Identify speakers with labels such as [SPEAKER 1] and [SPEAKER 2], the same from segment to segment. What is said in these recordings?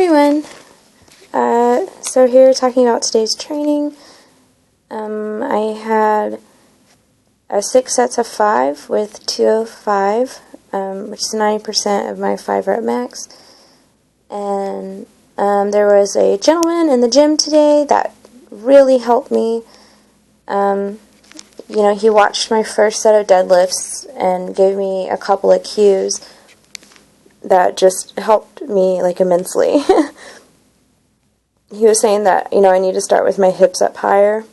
[SPEAKER 1] everyone. So here talking about today's training. I had 6 sets of 5 with 205, which is 90% of my 5 rep max. And there was a gentleman in the gym today that really helped me. You know, he watched my first set of deadlifts and gave me a couple of cues that just helped me, like, immensely. He was saying that, you know, I need to start with my hips up higher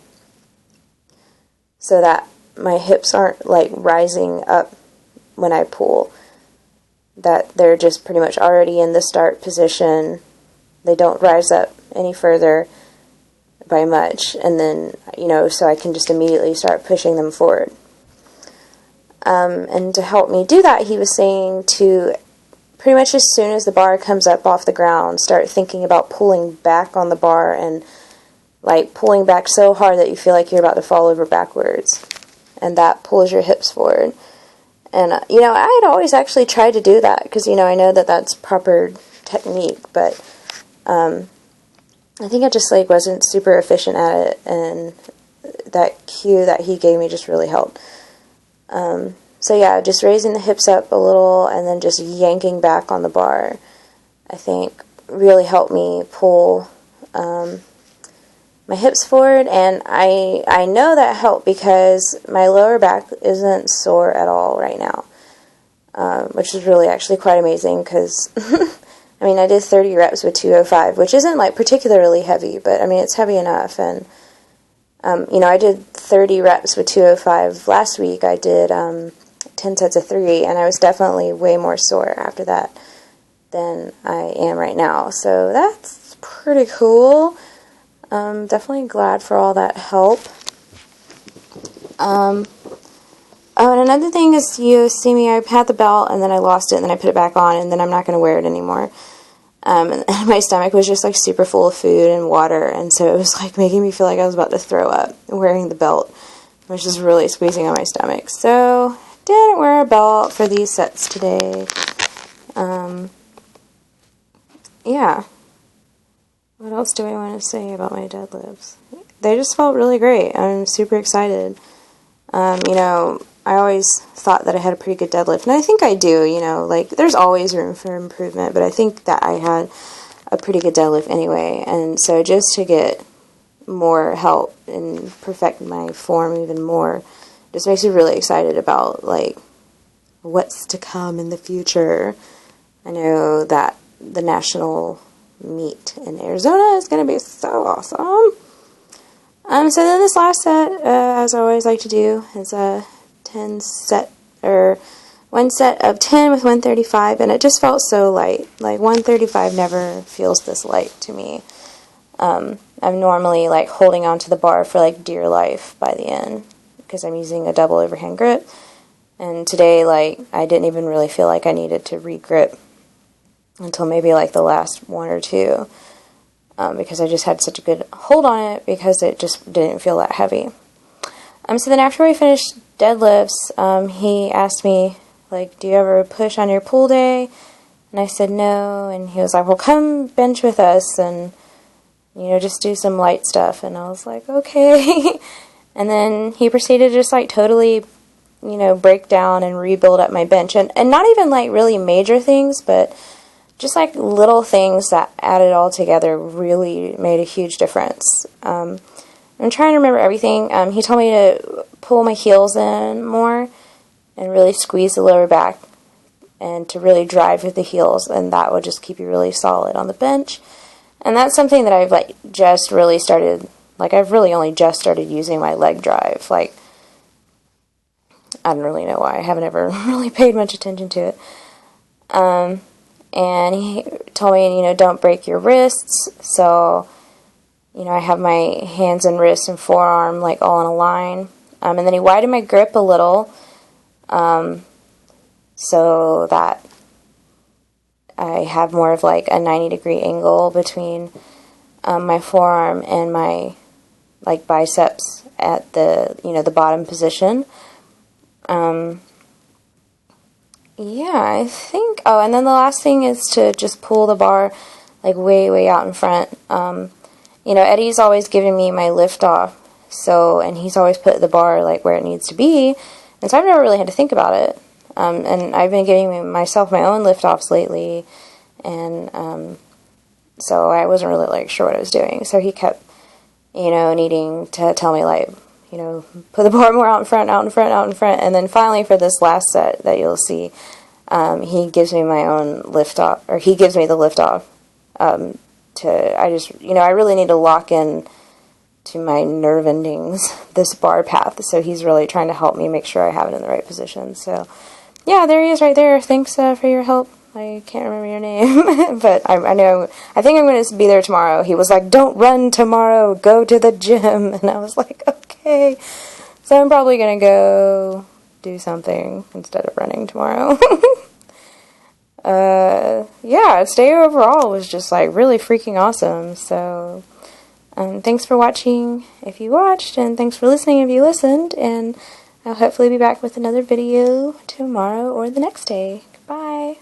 [SPEAKER 1] so that my hips aren't, like, rising up when I pull. That they're just pretty much already in the start position. They don't rise up any further by much. And then, you know, so I can just immediately start pushing them forward. And to help me do that, he was saying to pretty much as soon as the bar comes up off the ground, start thinking about pulling back on the bar and, like, pulling back so hard that you feel like you're about to fall over backwards. And that pulls your hips forward. And, you know, I had always actually tried to do that because, you know, I know that that's proper technique, but I think I just, like, wasn't super efficient at it, and that cue that he gave me just really helped. So yeah, just raising the hips up a little and then just yanking back on the bar, I think really helped me pull my hips forward. And I know that helped because my lower back isn't sore at all right now, which is really actually quite amazing because, I mean, I did 30 reps with 205, which isn't, like, particularly heavy, but, I mean, it's heavy enough. And, you know, I did 30 reps with 205 last week. I did 10 sets of 3, and I was definitely way more sore after that than I am right now. So that's pretty cool. Definitely glad for all that help. Oh, and another thing is, you see me, I had the belt, and then I lost it, and then I put it back on, and then I'm not going to wear it anymore. And my stomach was just, like, super full of food and water, and so it was, like, making me feel like I was about to throw up wearing the belt, which is really squeezing on my stomach. So didn't wear a belt for these sets today. Yeah. What else do I want to say about my deadlifts? They just felt really great. I'm super excited. You know, I always thought that I had a pretty good deadlift, and I think I do, you know, like, there's always room for improvement, but I think that I had a pretty good deadlift anyway, and so just to get more help and perfect my form even more just makes me really excited about, like, what's to come in the future. I know that the national meet in Arizona is going to be so awesome. So then this last set, as I always like to do, is a 1 set of 10 with 135, and it just felt so light. Like, 135 never feels this light to me. I'm normally, like, holding onto the bar for, like, dear life by the end, because I'm using a double overhand grip. And today, like, I didn't even really feel like I needed to re-grip until maybe, like, the last 1 or 2. Because I just had such a good hold on it because it just didn't feel that heavy. So then after we finished deadlifts, he asked me, like, do you ever push on your pull day? And I said no, and he was like, well, come bench with us and, you know, just do some light stuff. And I was like, okay. And then he proceeded to just, like, totally, you know, break down and rebuild up my bench. And not even, like, really major things, but just, like, little things that added all together really made a huge difference. I'm trying to remember everything. He told me to pull my heels in more and really squeeze the lower back and to really drive with the heels, and that would just keep you really solid on the bench. And that's something that I've, like, just really started, like, I've really only just started using my leg drive. Like, I don't really know why. I haven't ever really paid much attention to it. And he told me, you know, don't break your wrists. So, you know, I have my hands and wrists and forearm, like, all in a line. And then he widened my grip a little, so that I have more of, like, a 90-degree angle between my forearm and my, like, biceps at the, you know, the bottom position. Yeah, I think, oh, and then the last thing is to just pull the bar, like way, way out in front. You know, Eddie's always giving me my lift off, so, and he's always put the bar like where it needs to be, and so I've never really had to think about it. And I've been giving myself my own lift offs lately, and so I wasn't really like sure what I was doing. So he kept, you know, needing to tell me like, you know, put the bar more out in front, out in front, out in front, and then finally for this last set that you'll see, he gives me my own lift off, or he gives me the lift off. I just, you know, I really need to lock in to my nerve endings, this bar path, so he's really trying to help me make sure I have it in the right position. So, yeah, there he is right there. Thanks for your help. I can't remember your name, but I think I'm going to be there tomorrow. He was like, don't run tomorrow, go to the gym, and I was like, okay. So I'm probably going to go do something instead of running tomorrow. Yeah, its day overall was just like really freaking awesome. So thanks for watching if you watched, and thanks for listening if you listened, and I'll hopefully be back with another video tomorrow or the next day. Bye.